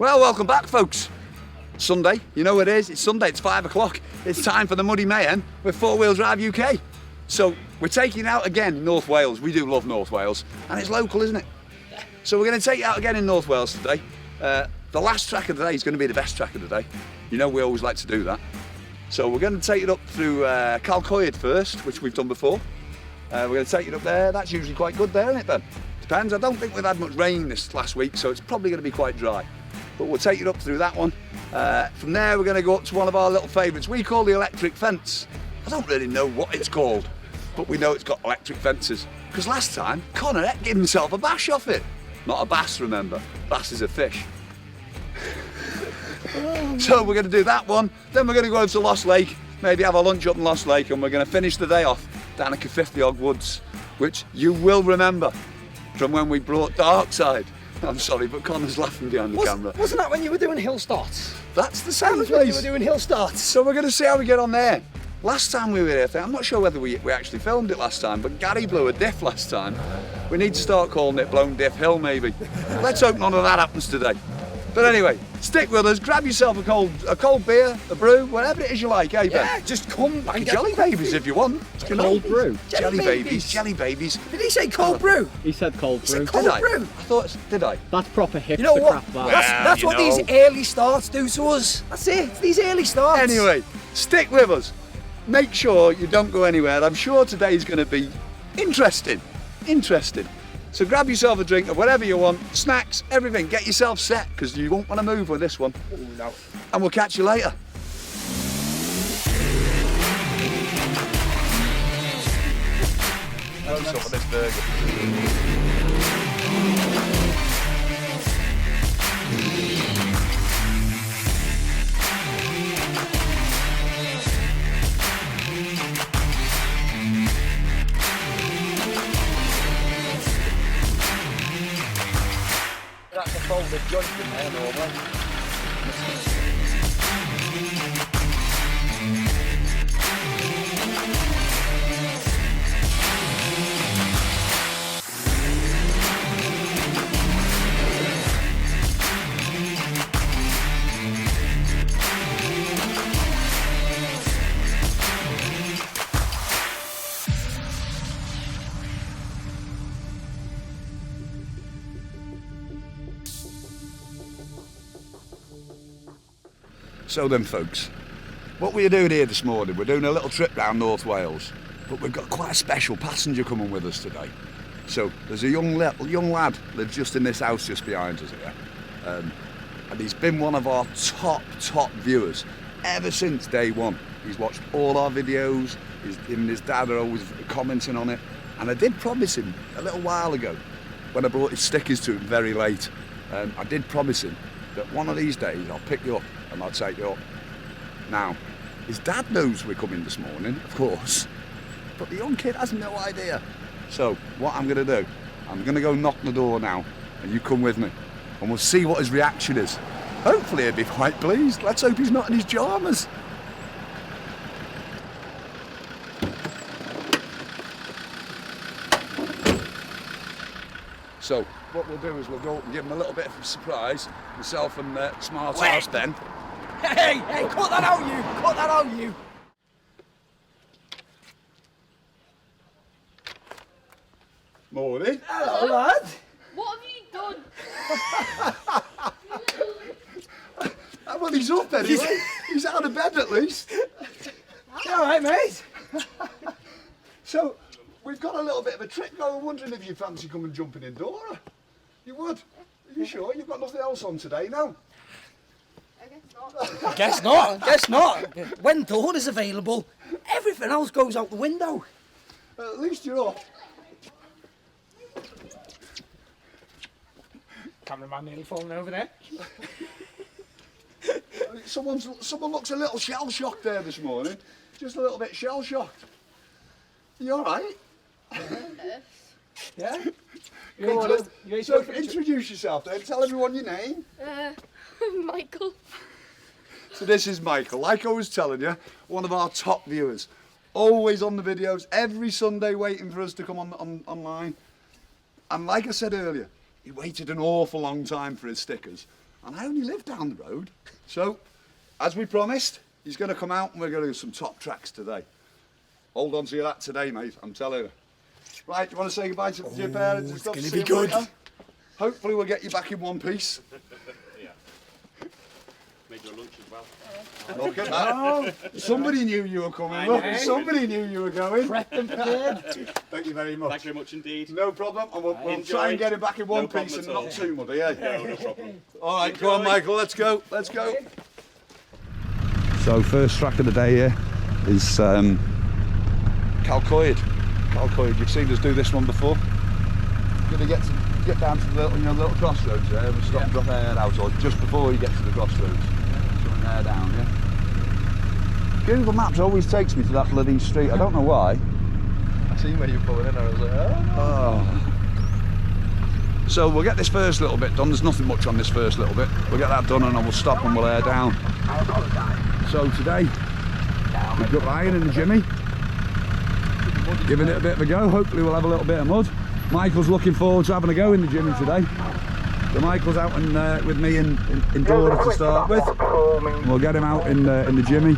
Well, welcome back, folks. Sunday, you know what it is. It's Sunday, it's 5 o'clock. It's time for the Muddy Mayhem with 4 Wheel Drive UK. So we're taking out again in North Wales. We do love North Wales, and it's local, isn't it? So we're going to take you out again in North Wales today. The last track of the day is going to be the best track of the day. You know we always like to do that. So we're going to take it up through Calcoid first, which we've done before. We're going to take it up there. That's usually quite good there, isn't it, Ben? Depends. I don't think we've had much rain this last week, so it's probably going to be quite dry. But we'll take it up through that one. From there, we're going to go up to one of our little favourites. We call the electric fence. I don't really know what it's called, but we know it's got electric fences. Because last time, Connor gave himself a bash off it. Not a bass, remember. Bass is a fish. So we're going to do that one. Then we're going to go over to Lost Lake, maybe have a lunch up in Lost Lake, and we're going to finish the day off down at Caffithiodd Woods, which you will remember from when we brought Darkside. I'm sorry, but Connor's laughing behind the camera. Wasn't that when you were doing hill starts? That's the same That was place. when you were doing hill starts. So we're going to see how we get on there. Last time we were here, I'm not sure whether we actually filmed it last time, but Gary blew a diff last time. We need to start calling it Blown Diff Hill, maybe. Let's hope none of that happens today. But anyway, stick with us, grab yourself a cold beer, a brew, whatever it is you like, eh, Ben? Yeah, just come and get Jelly babies if you want. You know? Cold brew. Jelly babies, jelly babies. Did he say cold brew? He said cold He brew. said cold Did I? brew. I thought, did I? That's proper hipster You know what? crap, that. That's you what know. these early starts do to us. That's it. It's these early starts. Anyway, stick with us. Make sure you don't go anywhere. I'm sure today's going to be interesting. Interesting. So grab yourself a drink of whatever you want, snacks, everything. Get yourself set, because you won't want to move with this one. Oh, no. And we'll catch you later. Close up on this burger. That's a folded joint in there, normally. So then, folks, what we're doing here this morning, we're doing a little trip down North Wales, but we've got quite a special passenger coming with us today. So there's a young lad lives just in this house just behind us here, and he's been one of our top viewers ever since day one. He's watched all our videos. Him and his dad are always commenting on it, and I did promise him a little while ago when I brought his stickers to him very late. I did promise him that one of these days I'll pick you up and I'll take you up. Now, his dad knows we're coming this morning, of course, but the young kid has no idea. So, what I'm going to do, I'm going to go knock on the door now, and you come with me, and we'll see what his reaction is. Hopefully he'll be quite pleased. Let's hope he's not in his pyjamas. So, what we'll do is we'll go up and give him a little bit of a surprise, myself and Smart House Ben. Hey, cut that out, you. Cut that out, you. Morning. Hello, lad. What have you done? Well, he's up anyway. He's out of bed at least. You all right, mate? So, we've got a little bit of a trip going, wondering if you fancy coming jumping in Dora. You would? Are you sure? You've got nothing else on today, no? I guess not. Guess not. When Dora's available, everything else goes out the window. At least you're up. Cameraman nearly falling over there. Someone looks a little shell-shocked there this morning. Just a little bit shell-shocked. You all right? Yeah? Go on, you so introduce yourself then. Tell everyone your name. Michael. So this is Michael. Like I was telling you, one of our top viewers. Always on the videos, every Sunday waiting for us to come online. And like I said earlier, he waited an awful long time for his stickers. and I only live down the road. So, as we promised, he's going to come out and we're going to do some top tracks today. Hold on to that today, mate, I'm telling you. Right, do you want to say goodbye to your parents and stuff? It's going to be good. Later? Hopefully we'll get you back in one piece. Yeah. Made your lunch as well. Look at that. Somebody knew you were coming. Look, somebody knew you were going. Prepped and prepared. Thank you very much. Thank you very much indeed. No problem, and we'll try and get him back in one piece and not too muddy, yeah? No problem. All right, come on, Michael, let's go, let's go. So, first track of the day here is Calcoid. Calcoid, you've seen us do this one before. Gonna get down to the little crossroads there, and stop and drop air out, or just before you get to the crossroads. Something air down, yeah? Google Maps always takes me to that bloody street, I don't know why. I seen where you were pulling in, I was like, Oh. So we'll get this first little bit done, there's nothing much on this first little bit. We'll get that done and then we'll stop and we'll air down. So today, we've got Ryan and Jimmy, giving it a bit of a go. Hopefully we'll have a little bit of mud. Michael's looking forward to having a go in the Jimmy today. So Michael's out with me in Dora to start with. And we'll get him out in the Jimmy.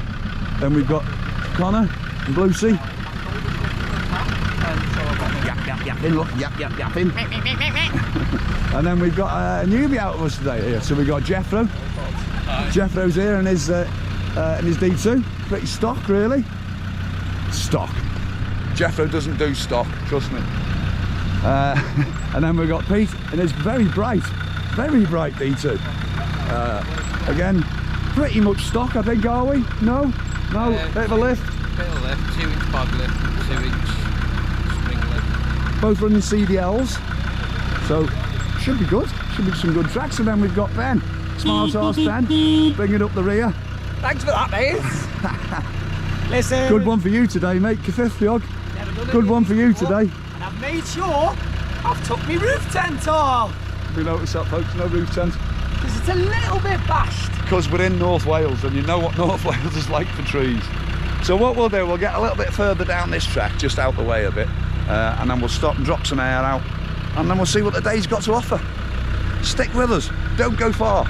Then we've got Connor and Lucy. Yapping, look, yapping. And then we've got a newbie out of us today here. So we've got Jeffro. Jeffro's here and his D2. Pretty stock, really. Stock. Jeffro doesn't do stock, trust me. And then we've got Pete and his very bright D2. Again, pretty much stock, I think, are we? No? No? Bit of a lift? bit of lift, 2-inch bog lift and 2-inch spring lift. Both running CDLs, so should be good. Should be some good tracks. And then we've got Ben, Smart Horse Ben, bringing up the rear. Thanks for that, mate. Listen. Good one for you today, mate. Cyffiog. Good one for you today. And I've made sure I've took my roof tent off. We notice that, folks, no roof tent. Because it's a little bit bashed. Because we're in North Wales and you know what North Wales is like for trees. So what we'll do, we'll get a little bit further down this track, just out the way a bit, and then we'll stop and drop some air out, and then we'll see what the day's got to offer. Stick with us, don't go far.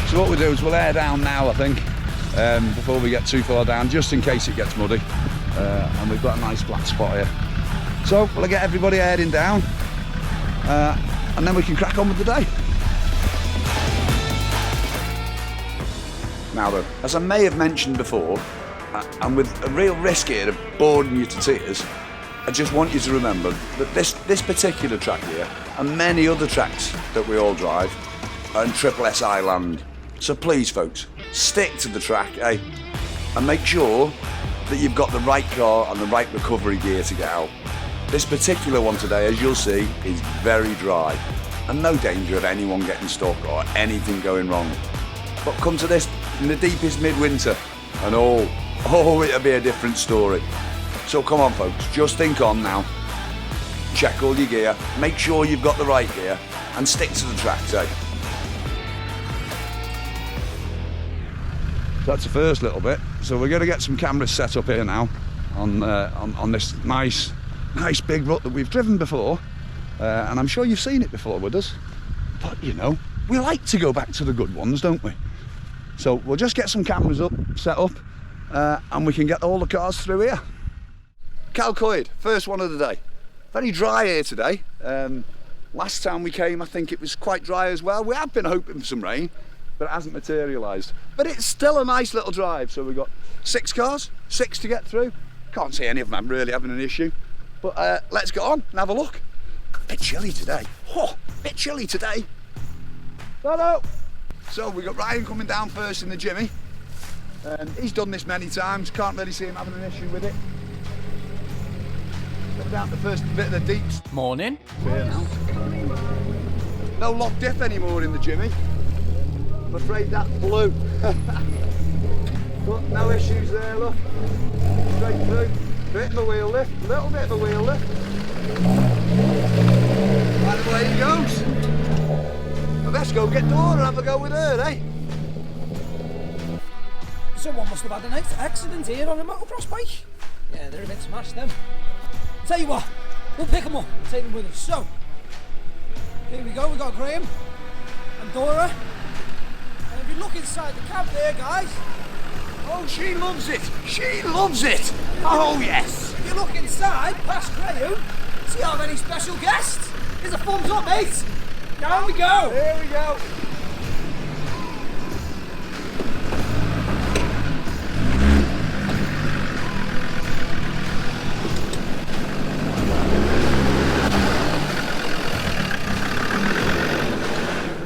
So what we'll do is we'll air down now, I think, before we get too far down, just in case it gets muddy. And we've got a nice flat spot here. So we'll get everybody airing down, and then we can crack on with the day. Now though, as I may have mentioned before, and with a real risk here of boring you to tears, I just want you to remember that this particular track here, and many other tracks that we all drive, are in Triple SI land. So please folks, stick to the track, eh? And make sure that you've got the right car and the right recovery gear to get out. This particular one today, as you'll see, is very dry and no danger of anyone getting stuck or anything going wrong. But come to this in the deepest midwinter and it'll be a different story. So come on folks, just think on now. Check all your gear, make sure you've got the right gear and stick to the tracks, eh? That's the first little bit. So we're going to get some cameras set up here now on this nice big rut that we've driven before, and I'm sure you've seen it before with us. But you know, we like to go back to the good ones, don't we? So we'll just get some cameras set up, and we can get all the cars through here. Calcoid, first one of the day. Very dry here today. Last time we came, I think it was quite dry as well. We have been hoping for some rain, but it hasn't materialised. But it's still a nice little drive. So we've got 6 cars, 6 to get through. Can't see any of them really having an issue. But let's get on and have a look. Bit chilly today. Oh, bit chilly today. Hello. So we've got Ryan coming down first in the Jimmy. He's done this many times. Can't really see him having an issue with it. Go down the first bit of the deeps. Morning. No lock diff anymore in the Jimmy. I'm afraid that's blue. But no issues there, look. Straight through. Bit of a wheel lift, little bit of a wheel lift. Right away he goes. Well, let's go get Dora and have a go with her, eh? Someone must have had an accident here on a motocross bike. Yeah, they're a bit smashed, them. Tell you what, we'll pick them up and take them with us. So, here we go, we got Graham and Dora. And if you look inside the cab there, guys. Oh, she loves it. She loves it. Oh, yes. If you look inside, past Graham, see how many special guests? Here's a thumbs up, mate. Down we go. Here we go.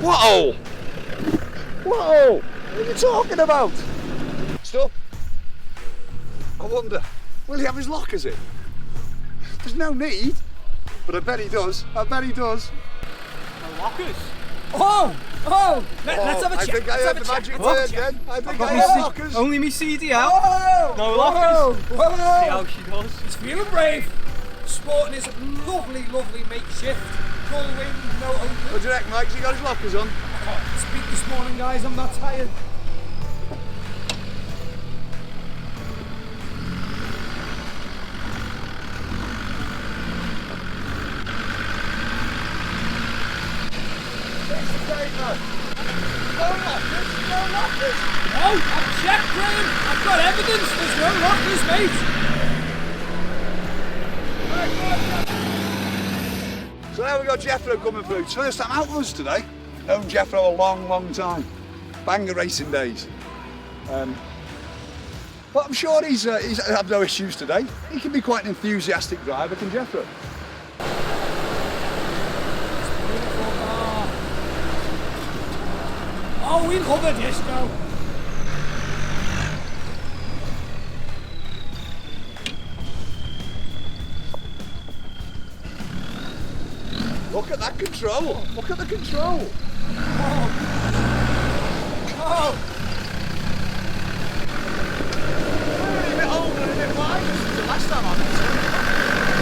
Whoa! Whoa! What are you talking about? Stop. I wonder, will he have his lockers in? There's no need, but I bet he does. I bet he does. No lockers. Let's have a check. I think I heard the magic word then. I think I me heard see- lockers. Only me CDL. No lockers. See Whoa. how she does. He's feeling brave. Sporting his lovely, lovely makeshift gull wing, no open. What do you reckon, Mike? Has he got his lockers on? Speak this morning, guys. I'm not tired. No, I've checked, Graham. I've got evidence. There's no lockers, mate. So now we've got Jethro coming through. It's first time out with us today. Known Jethro a long, long time. Banger racing days. But I'm sure he's had no issues today. He can be quite an enthusiastic driver, can Jethro? Oh, we love a disco. Look at that control. Look at the control. Oh, A bit older and a bit wide. This is the last time I've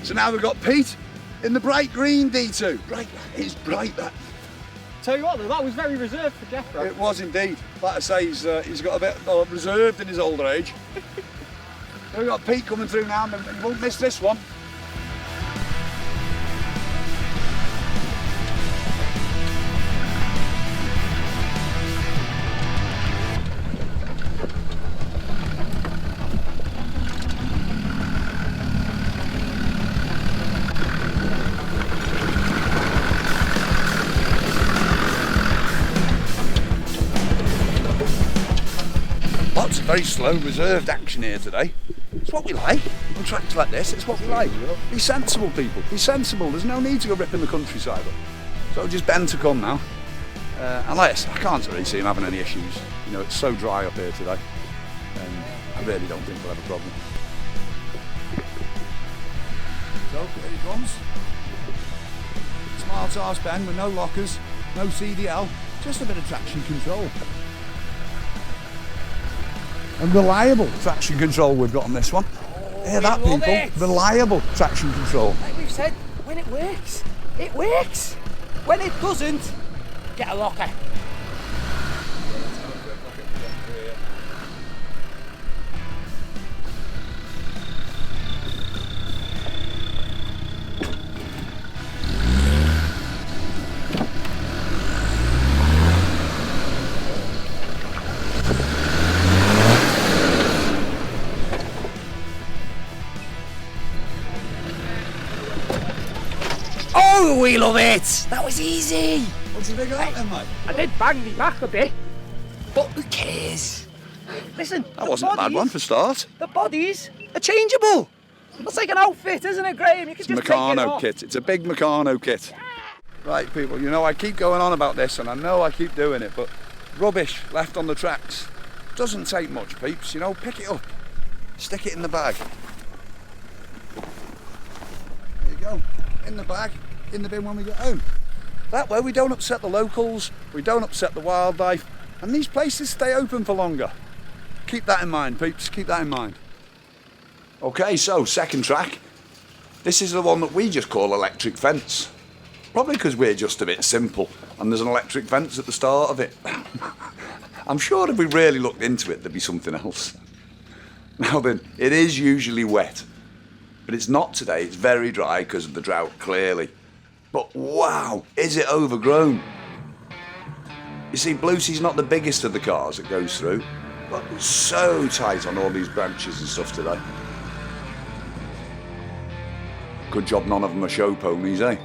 So now we've got Pete in the bright green D2. Bright, it's bright that. Tell you what though, that was very reserved for Jethro. It was indeed. Like I say, he's got a bit reserved in his older age. We've got Pete coming through now, and he won't miss this one. Lots of very slow, reserved action here today. It's what we like. On tracks like this, it's what we like. Be sensible, people. Be sensible. There's no need to go ripping the countryside up. So just bend to come now. Unless, I can't really see him having any issues. You know, it's so dry up here today. I really don't think we'll have a problem. So, here he comes. Smart arse bend with no lockers, no CDL, just a bit of traction control. And reliable traction control we've got on this one. Hear that, love people? it. Reliable traction control. like we've said, when it works, it works. When it doesn't, get a locker. Oh, we love it. That was easy. What do you think of that then, mate? I did bang me back a bit, but who cares? Listen, That wasn't a bad one for start. The bodies are changeable. That's like an outfit, isn't it, Graham? You can It's just take it Meccano off. kit. It's a big Meccano kit. Right, people, you know I keep going on about this and I know I keep doing it, but rubbish left on the tracks doesn't take much, peeps. You know, pick it up, stick it in the bag. There you go, in the bag. in the bin when we get home. That way we don't upset the locals, we don't upset the wildlife, and these places stay open for longer. Keep that in mind, peeps, keep that in mind. Okay, so second track. This is the one that we just call electric fence. Probably because we're just a bit simple and there's an electric fence at the start of it. I'm sure if we really looked into it, there'd be something else. Now then, it is usually wet, but it's not today. It's very dry because of the drought, clearly. But wow, is it overgrown? You see, Bluesy's not the biggest of the cars that goes through, but it's so tight on all these branches and stuff today. Good job none of them are show ponies, eh?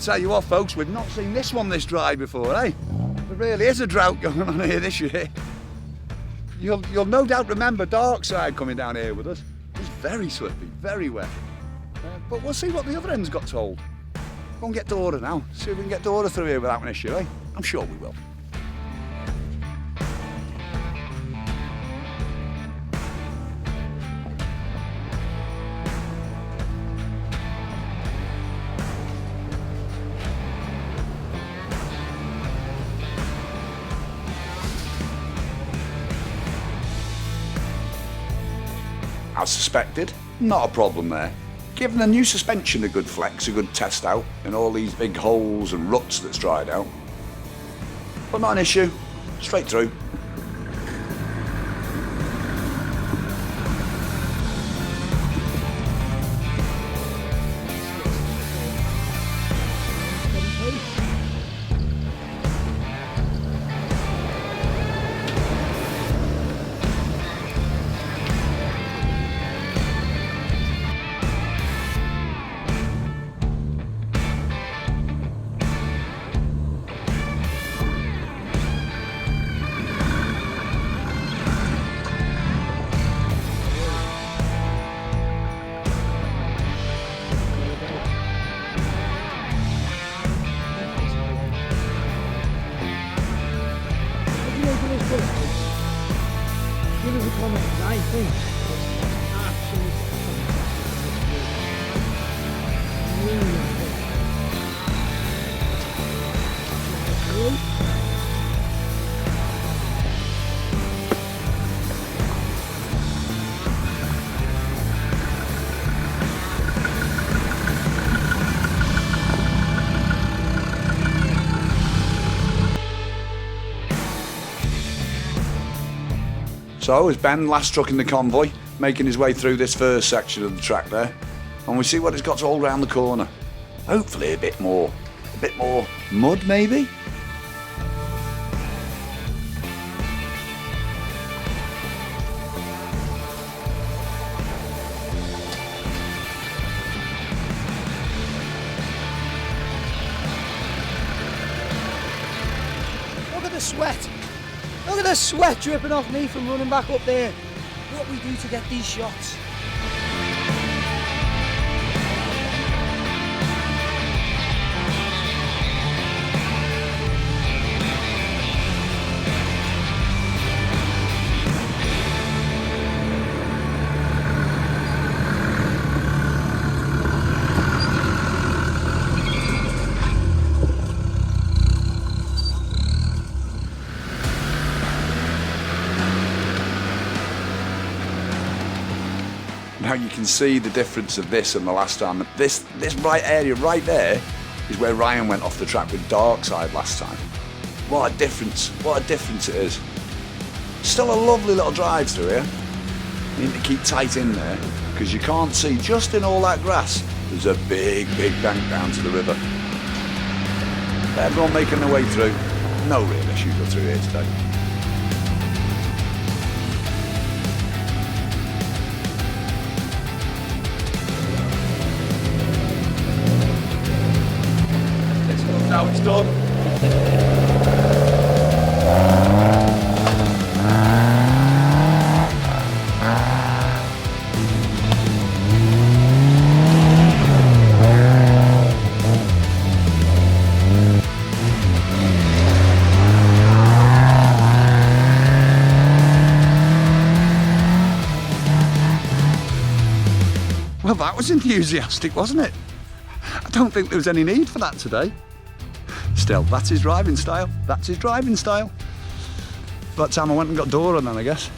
Tell you what, folks, we've not seen this one this dry before, eh? There really is a drought going on here this year. You'll no doubt remember Darkside coming down here with us. It was very slippy, very wet. But we'll see what the other end's got told. Go and get Dora now. See if we can get Dora through here without an issue, eh? I'm sure we will. As suspected, not a problem there. Giving the new suspension a good flex, a good test out in all these big holes and ruts that's dried out. But not an issue, straight through. Give us a comment, 'cause I think it's absolutely really good. So is Ben, last truck in the convoy, making his way through this first section of the track there, and we see what it's got to all round the corner. Hopefully a bit more mud maybe? Look at the sweat. Look at the sweat dripping off me from running back up there. What we do to get these shots. Now you can see the difference of this and the last time. This right area right there is where Ryan went off the track with Darkside last time. What a difference it is. Still a lovely little drive through here. You need to keep tight in there because you can't see just in all that grass. There's a big bank down to the river. Everyone making their way through. No real issues go through here today. done. Well, that was enthusiastic, wasn't it? I don't think there was any need for that today. Still, that's his driving style. That's his driving style. About time I went and got Dora then, I guess.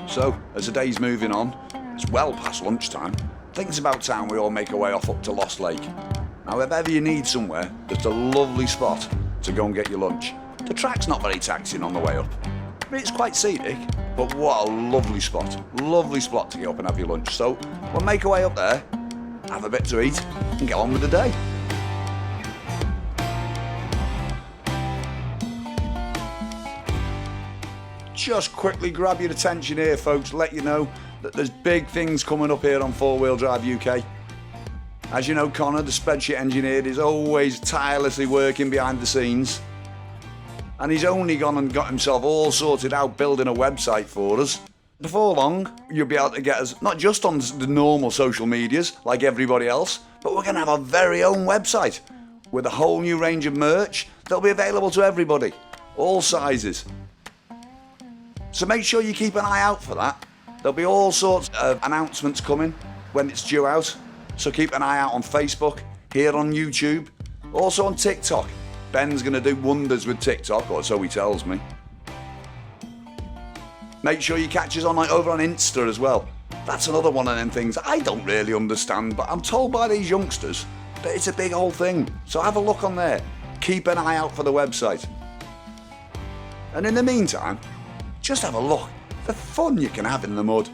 So, as the day's moving on, it's well past lunchtime. I think it's about time we all make our way off up to Lost Lake. Now, if ever you need somewhere, there's a lovely spot to go and get your lunch. The track's not very taxing on the way up. I mean, it's quite scenic, but what a lovely spot. Lovely spot to get up and have your lunch. So, we'll make our way up there, have a bit to eat, and get on with the day. Just quickly grab your attention here, folks, let you know that there's big things coming up here on 4-Wheel Drive UK. As you know, Connor, the spreadsheet engineer, is always tirelessly working behind the scenes. And he's only gone and got himself all sorted out building a website for us. Before long, you'll be able to get us not just on the normal social medias like everybody else, but we're going to have our very own website with a whole new range of merch that'll be available to everybody, all sizes. So make sure you keep an eye out for that. There'll be all sorts of announcements coming when it's due out. So keep an eye out on Facebook, here on YouTube, also on TikTok. Ben's going to do wonders with TikTok, or so he tells me. Make sure you catch us on over on Insta as well. That's another one of them things I don't really understand, but I'm told by these youngsters that it's a big old thing. So have a look on there. Keep an eye out for the website. And in the meantime, just have a look. The fun you can have in the mud.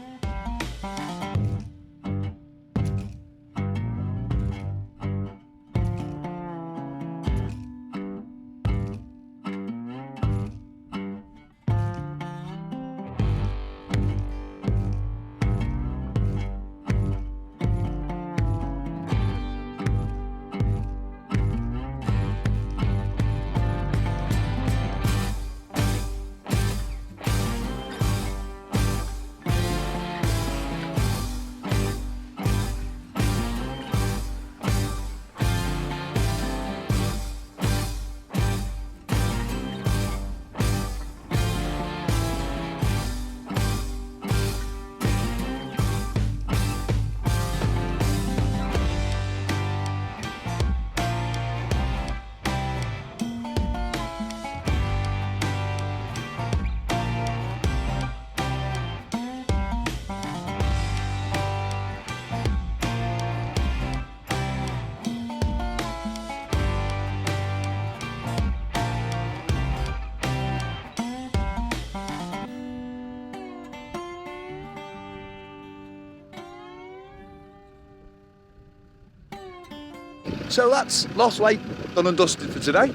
So that's Lost Lake done and dusted for today.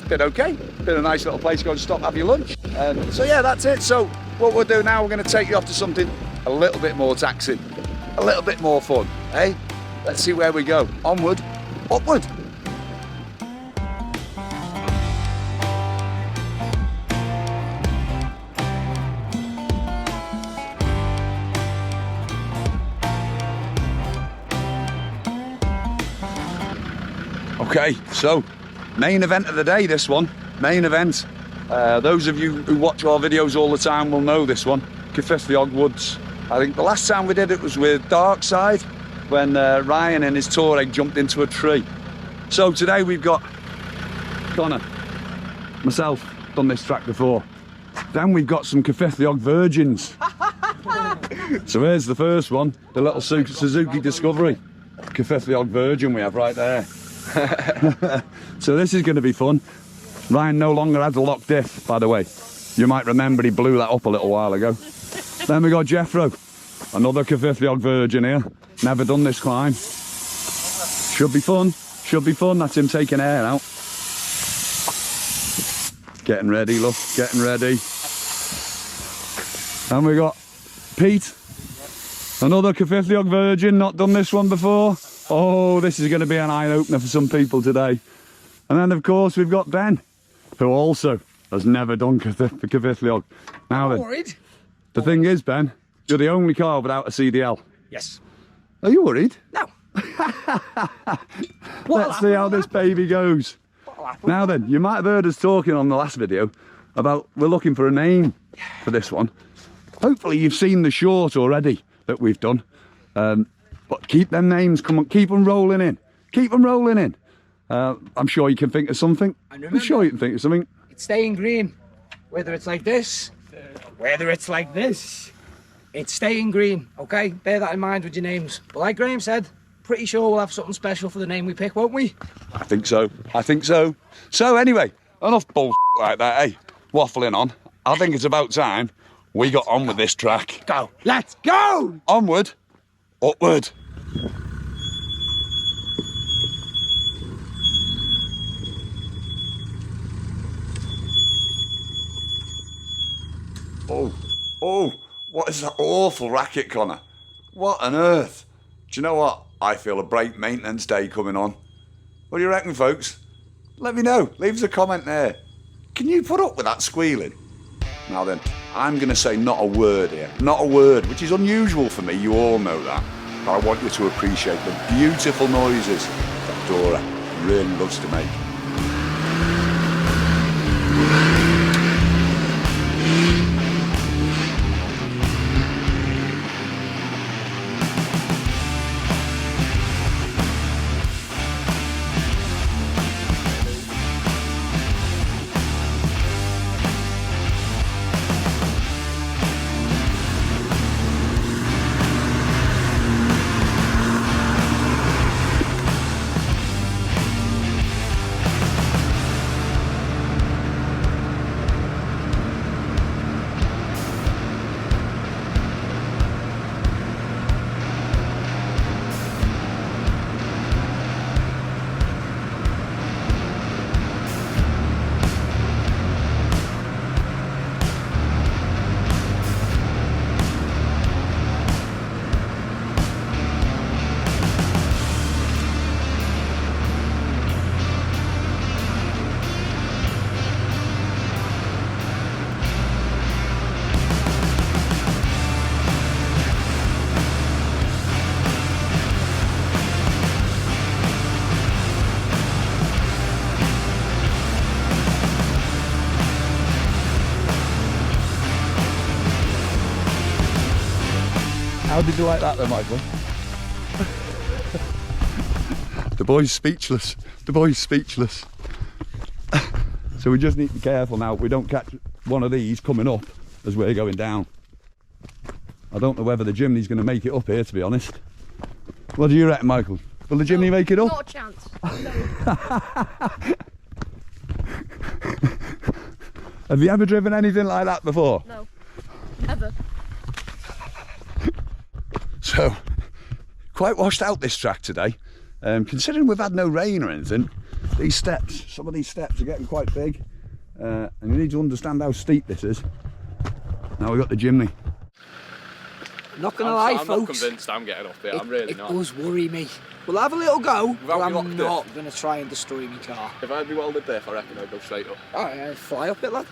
Been okay. Been a nice little place to go and stop, have your lunch. So yeah, that's it. So what we'll do now, we're going to take you off to something a little bit more taxing, a little bit more fun, eh? Let's see where we go. Onward, upward. Okay, so main event of the day, this one. Main event. Those of you who watch our videos all the time will know this one. Cyffredin Woods. I think the last time we did it was with Darkside, when Ryan and his Touareg jumped into a tree. So today we've got Connor, myself, done this track before. Then we've got some Cyffredin Virgins. So here's the first one, the little Suzuki Discovery. Cyffredin Virgin we have right there. So this is going to be fun. Ryan no longer has a lock diff, by the way. You might remember he blew that up a little while ago. Then we got Jeffro, another Cyffredin Virgin here. Never done this climb. Should be fun. Should be fun. That's him taking air out. Getting ready, look, getting ready. And we got Pete, another Cyffredin Virgin, not done this one before. Oh, this is going to be an eye-opener for some people today. And then, of course, we've got Ben, who also has never done Cyffredin. Now then, Worried? the thing is, Ben, you're the only car without a CDL. Yes. Are you worried? No. Let's see how this baby goes. Now then, you might have heard us talking on the last video about we're looking for a name for this one. Hopefully you've seen the short already that we've done. But keep them names, come on, keep them rolling in. Keep them rolling in. I'm sure you can think of something. I'm sure you can think of something. It's staying green. Whether it's like this, whether it's like this, it's staying green, okay? Bear that in mind with your names. But like Graham said, pretty sure we'll have something special for the name we pick, won't we? I think so. I think so. So anyway, enough bull like that, eh? Waffling on. I think it's about time we got on with this track. Go. Let's go! Onward, upward. Oh, what is that awful racket, Connor? What on earth? Do you know what? I feel a break maintenance day coming on. What do you reckon, folks? Let me know. Leave us a comment there. Can you put up with that squealing? Now then, I'm going to say not a word here. Not a word, which is unusual for me. You all know that. But I want you to appreciate the beautiful noises that Dora really loves to make. How did you like that then, Michael? The boy's speechless. The boy's speechless. So we just need to be careful now we don't catch one of these coming up as we're going down. I don't know whether the chimney's going to make it up here, to be honest. What do you reckon, Michael? Will the chimney make it up? Not a chance. Have you ever driven anything like that before? No. Ever. So, quite washed out this track today. Considering we've had no rain or anything, these steps, some of these steps are getting quite big, and you need to understand how steep this is. Now we've got the chimney. Not gonna lie, I'm not folks. convinced I'm getting up there. I'm really not. It does worry me. We'll have a little go, but Without me I'm locked not gonna try and destroy my car. If I'd be welded there, I reckon I'd go straight up. Alright, fly up it, lad.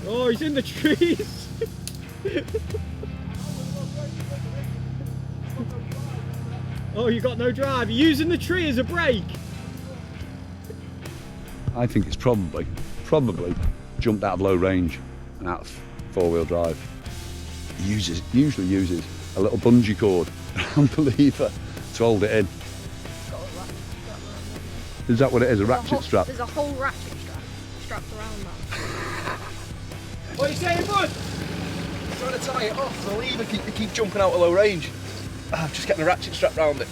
Oh, he's in the trees. Oh, you got no drive. You're using the tree as a brake. I think it's probably jumped out of low range and out of four-wheel drive. He usually uses a little bungee cord around the lever to hold it in. Is that what it is, a ratchet strap? There's a whole ratchet strap strapped around that. What are you saying, bud? I'm trying to tie it off, the lever keep jumping out of low range. I'm just getting a ratchet strap round it.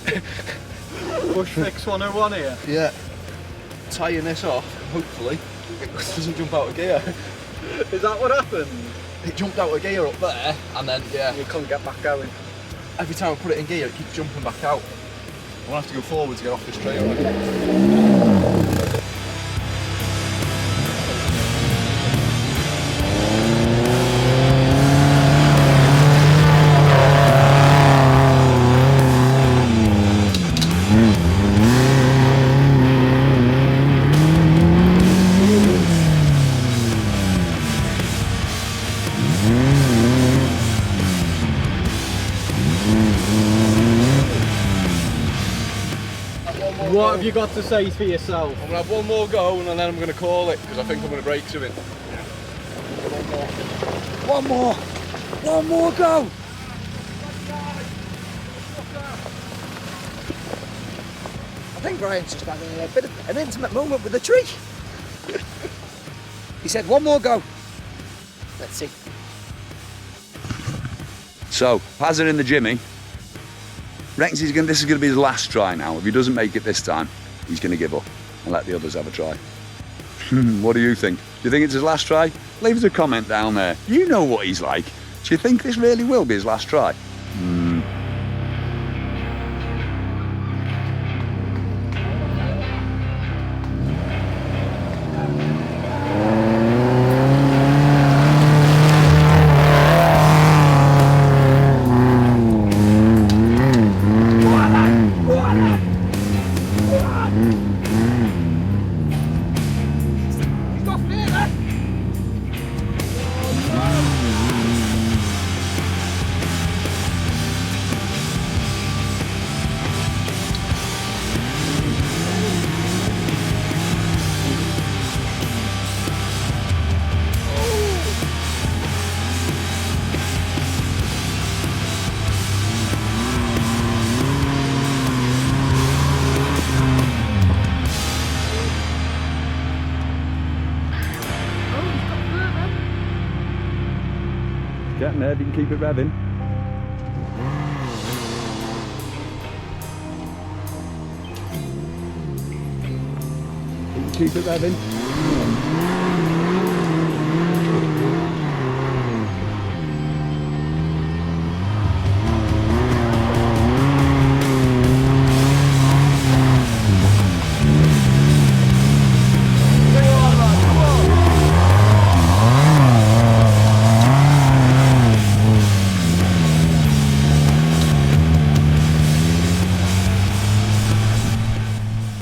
Bush Fix 101 here. Yeah. Tying this off, hopefully, it doesn't jump out of gear. Is that what happened? It jumped out of gear up there, and then, yeah. You couldn't get back going. Every time I put it in gear, it keeps jumping back out. I'm gonna have to go forward to get off this trail. What have you got to say for yourself? I'm gonna have one more go, and then I'm gonna call it, because I think I'm gonna break something. One more go. I think Brian's just having a bit of an intimate moment with the tree. He said one more go. Let's see. So, Pazza in the Jimmy. Reckons this is going to be his last try now. If he doesn't make it this time, he's going to give up and let the others have a try. What do you think? Do you think it's his last try? Leave us a comment down there. You know what he's like. Do you think this really will be his last try? Getting there, if you can keep it revving. Keep it revving.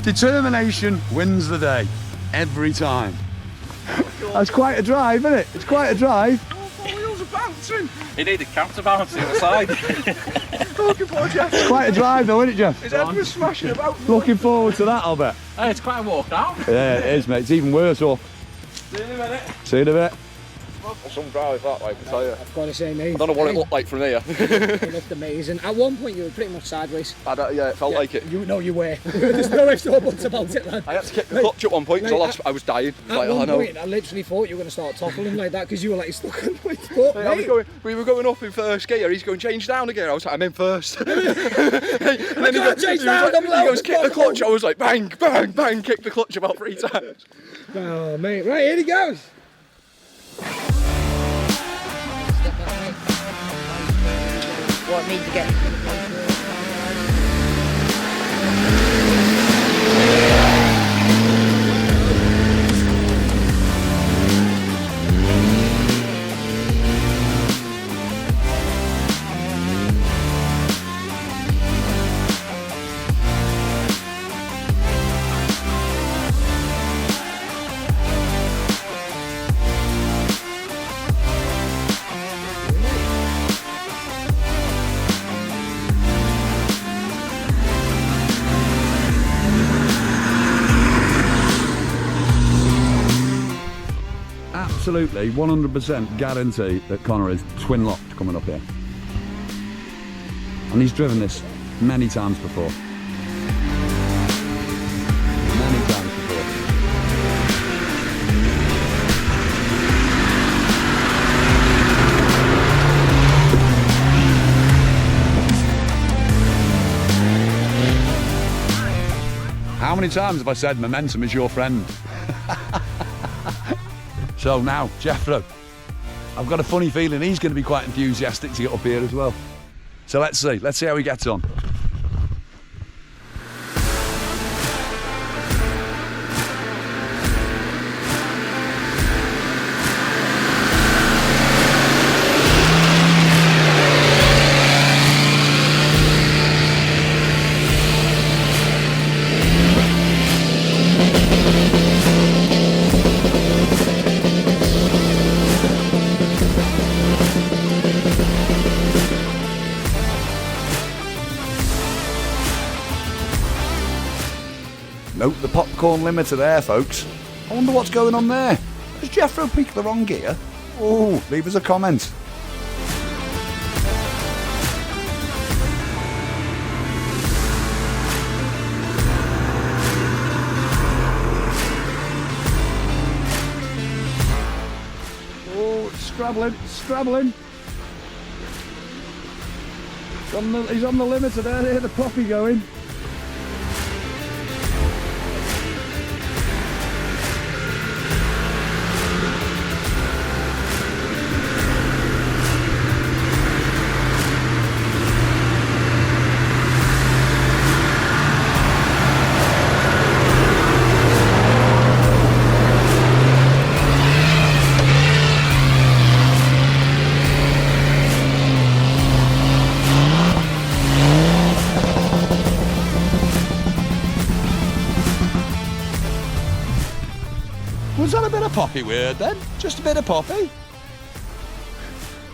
Determination wins the day, every time. That's quite a drive, isn't it? It's quite a drive. All four wheels are bouncing. He needed counterbalancing on the side. Looking forward, Jeff. It's quite a drive though, isn't it, Jeff? His head was smashing about. Looking forward to that, I'll bet. Hey, it's quite a walk down. Yeah, it is, mate. It's even worse up. See you in a minute. See you in a bit. Some drive that way, I can tell you. I've got to say, mate. I don't know what it looked like from here. It looked amazing. At one point, you were pretty much sideways. Yeah, it felt like it. You know you were. There's no ifs or buts about it, lad. I had to kick the clutch at one point because I was dying. At Like, one oh, point, I literally thought you were going to start toppling like that because you were like stuck on my foot, mate. We were going up in first gear. He's going change down again. I was like, I'm in first. and then change down, I'm he low. goes kick the clutch. I was like, bang, bang, bang, kick the clutch about 3 times. Oh, mate. Right, here he goes. What needs to get? Absolutely, 100% guarantee that Connor is twin locked coming up here. And he's driven this many times before. Many times before. How many times have I said momentum is your friend? So now, Jeffro, I've got a funny feeling he's going to be quite enthusiastic to get up here as well. So let's see how he gets on. Nope, the popcorn limiter there, folks. I wonder what's going on there. Has Jeffro picked the wrong gear? Oh, leave us a comment. Oh, it's scrabbling. He's on the limiter there, hear the poppy going. Was that a bit of poppy word then? Just a bit of poppy?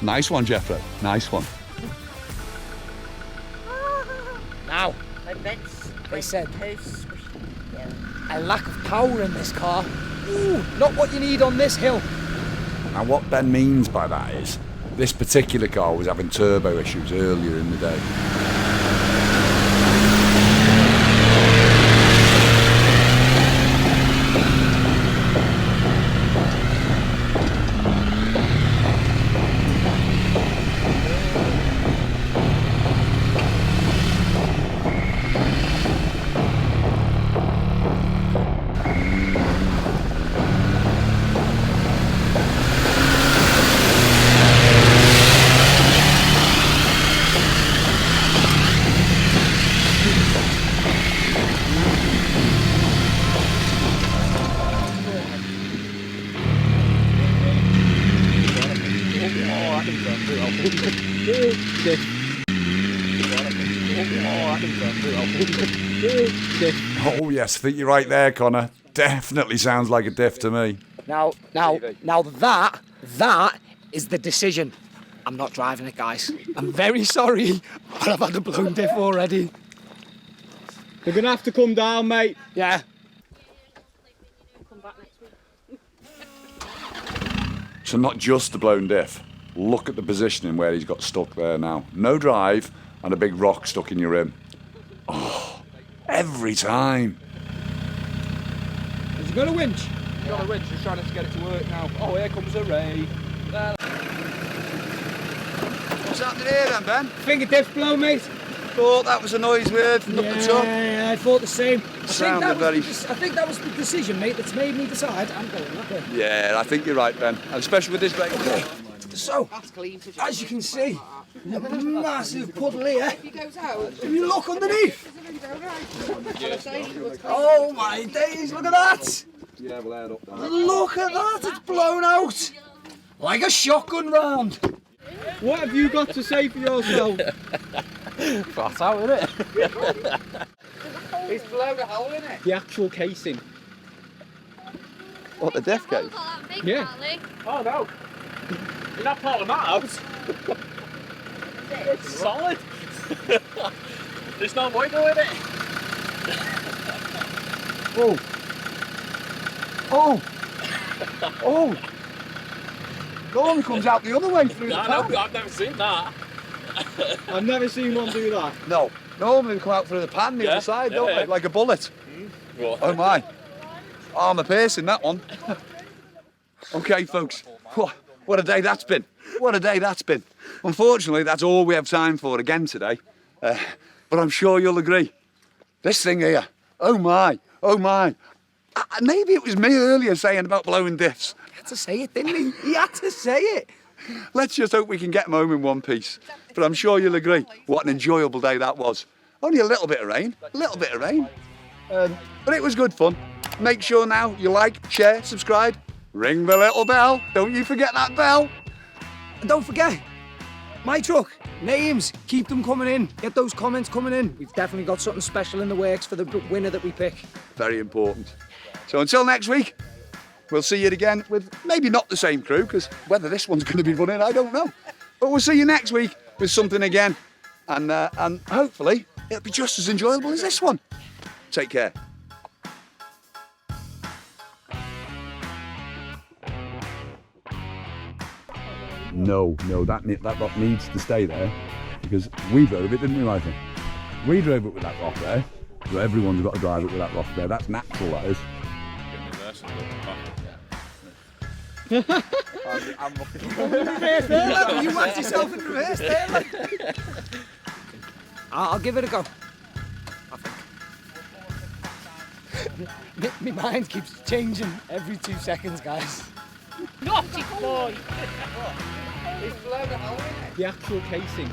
Nice one, Jeffro. Nice one. Now, they said a lack of power in this car. Ooh, not what you need on this hill. Now what Ben means by that is, this particular car was having turbo issues earlier in the day. Oh yes, I think you're right there, Connor. Definitely sounds like a diff to me. Now that is the decision. I'm not driving it, guys. I'm very sorry, but I've had a blown diff already. You're gonna have to come down, mate. Yeah. Come back next week. So not just the blown diff. Look at the positioning where he's got stuck there now. No drive and a big rock stuck in your rim. Oh, every time. Has he got a winch? He's got a winch, he's trying to get it to work now. Oh, here comes a ray. What's happening here then, Ben? Finger diff blow, mate. Thought that was a noise we heard from up the top. Yeah, I thought the same. Sounded very... I think that was the decision, mate, that's made me decide I'm going that way. Yeah, I think you're right, Ben. And especially with this break. Okay, so, as you can see, a massive puddle here. If you look underneath. Oh my days, look at that! Yeah, we'll add up now. Look at that, it's blown out! Like a shotgun round. What have you got to say for yourself? Flat out, isn't it? It's blown a hole in it. The actual casing. What, the diff case? Yeah. Oh no. You're not pulling that out. It's solid. There's no wiggle in it. Oh. Oh. Oh. Normally comes out the other way through the pan. I've never seen that. I've never seen one do that. No. Normally they come out through the pan the other side, don't they? Like a bullet. Oh my. Armour piercing, that one. Okay, folks. What a day that's been. What a day that's been. Unfortunately, that's all we have time for again today. But I'm sure you'll agree. This thing here, oh my, oh my. Maybe it was me earlier saying about blowing diffs. He had to say it, didn't he? He had to say it. Let's just hope we can get them home in one piece. But I'm sure you'll agree, what an enjoyable day that was. Only a little bit of rain, but it was good fun. Make sure now you like, share, subscribe, ring the little bell. Don't you forget that bell. And don't forget, my truck, names, keep them coming in. Get those comments coming in. We've definitely got something special in the works for the winner that we pick. Very important. So until next week, we'll see you again with maybe not the same crew, because whether this one's going to be running, I don't know. But we'll see you next week with something again. And hopefully it'll be just as enjoyable as this one. Take care. No, that needs to stay there, because we drove it, didn't we, Michael? We drove it with that rock there, so everyone's got to drive it with that rock there. That's natural, that is. I'm looking for You whacked yourself in reverse there. I'll give it a go. My mind keeps changing every 2 seconds, guys. Naughty boy! The actual casing.